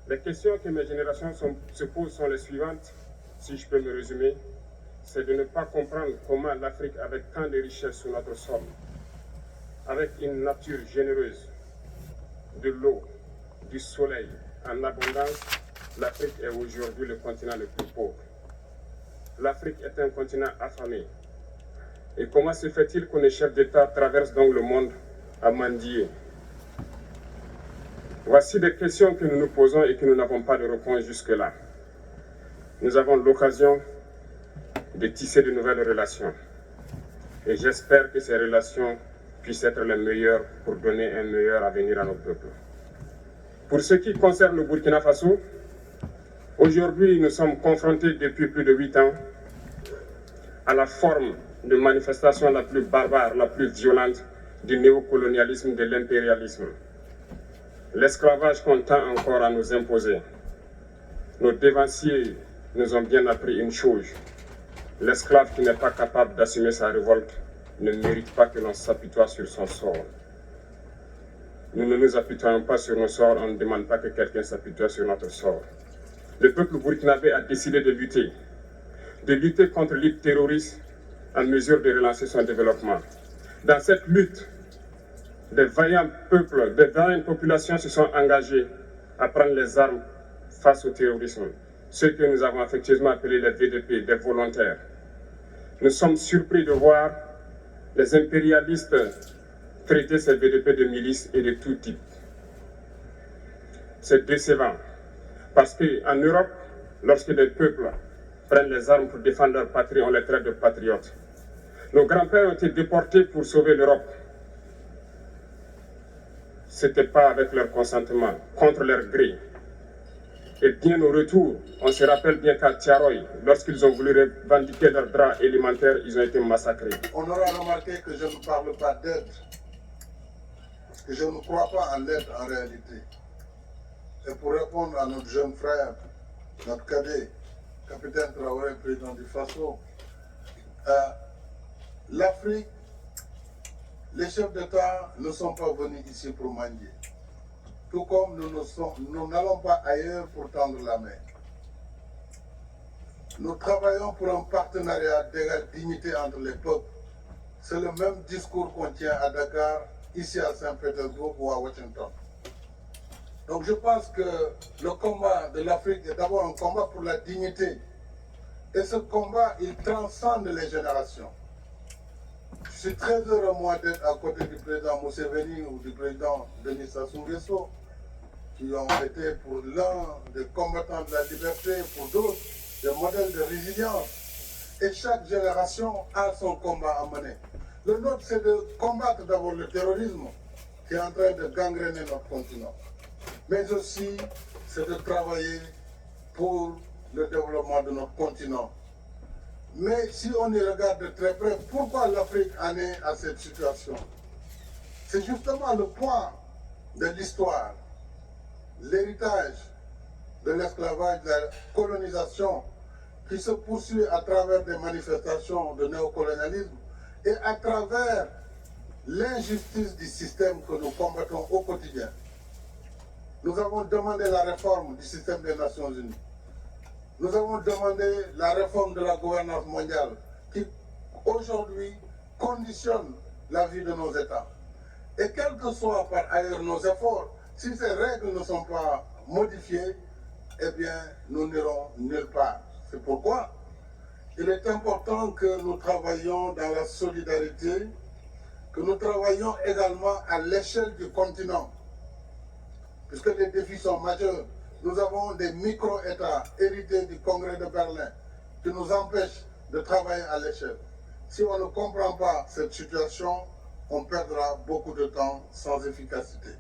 Les questions que mes générations se posent sont les suivantes, si je peux me résumer. C'est de ne pas comprendre comment l'Afrique, avec tant de richesses sur notre sol, avec une nature généreuse, de l'eau, du soleil en abondance, l'Afrique est aujourd'hui le continent le plus pauvre. L'Afrique est un continent affamé. Et comment se fait-il que les chefs d'État traversent donc le monde à mendier? Voici des questions que nous nous posons et que nous n'avons pas de réponse jusque-là. Nous avons l'occasion de tisser de nouvelles relations. Et j'espère que ces relations puissent être les meilleures pour donner un meilleur avenir à nos peuples. Pour ce qui concerne le Burkina Faso, aujourd'hui nous sommes confrontés depuis plus de 8 ans à la forme de manifestation la plus barbare, la plus violente du néocolonialisme, de l'impérialisme. L'esclavage qu'on tend encore à nous imposer. Nos dévanciers nous ont bien appris une chose. L'esclave qui n'est pas capable d'assumer sa révolte ne mérite pas que l'on s'apitoie sur son sort. Nous ne nous apitoyons pas sur nos sorts, on ne demande pas que quelqu'un s'apitoie sur notre sort. Le peuple burkinabé a décidé de lutter contre l'île terroriste en mesure de relancer son développement. Dans cette lutte, des vaillants peuples, des vaillantes populations se sont engagées à prendre les armes face au terrorisme. Ceux que nous avons affectueusement appelés les VDP, des volontaires. Nous sommes surpris de voir les impérialistes traiter ces VDP de milices et de tout type. C'est décevant, parce qu'en Europe, lorsque des peuples prennent les armes pour défendre leur patrie, on les traite de patriotes. Nos grands-pères ont été déportés pour sauver l'Europe. Ce n'était pas avec leur consentement, contre leur gré. Et bien au retour, on se rappelle bien qu'à Tiaroy, lorsqu'ils ont voulu revendiquer leurs droits élémentaires, ils ont été massacrés. On aura remarqué que je ne parle pas d'aide, parce que je ne crois pas en l'aide en réalité. Et pour répondre à notre jeune frère, notre cadet, capitaine Traoré, président du Faso, l'Afrique, les chefs d'État ne sont pas venus ici pour mendier. Tout comme nous n'allons pas ailleurs pour tendre la main. Nous travaillons pour un partenariat d'égale dignité entre les peuples. C'est le même discours qu'on tient à Dakar, ici à Saint-Pétersbourg ou à Washington. Donc je pense que le combat de l'Afrique est d'abord un combat pour la dignité. Et ce combat, il transcende les générations. Je suis très heureux, moi, d'être à côté du président Museveni ou du président Denis Sassou Nguesso, qui ont été pour l'un des combattants de la liberté, pour d'autres des modèles de résilience. Et chaque génération a son combat à mener. Le nôtre, c'est de combattre d'abord le terrorisme qui est en train de gangréner notre continent. Mais aussi, c'est de travailler pour le développement de notre continent. Mais si on y regarde de très près, pourquoi l'Afrique en est à cette situation? C'est justement le point de l'histoire, l'héritage de l'esclavage, de la colonisation qui se poursuit à travers des manifestations de néocolonialisme et à travers l'injustice du système que nous combattons au quotidien. Nous avons demandé la réforme du système des Nations Unies. Nous avons demandé la réforme de la gouvernance mondiale qui, aujourd'hui, conditionne la vie de nos États. Et quels que soient par ailleurs nos efforts, si ces règles ne sont pas modifiées, eh bien, nous n'irons nulle part. C'est pourquoi il est important que nous travaillions dans la solidarité, que nous travaillions également à l'échelle du continent, puisque les défis sont majeurs. Nous avons des micro-États hérités du Congrès de Berlin qui nous empêchent de travailler à l'échelle. Si on ne comprend pas cette situation, on perdra beaucoup de temps sans efficacité.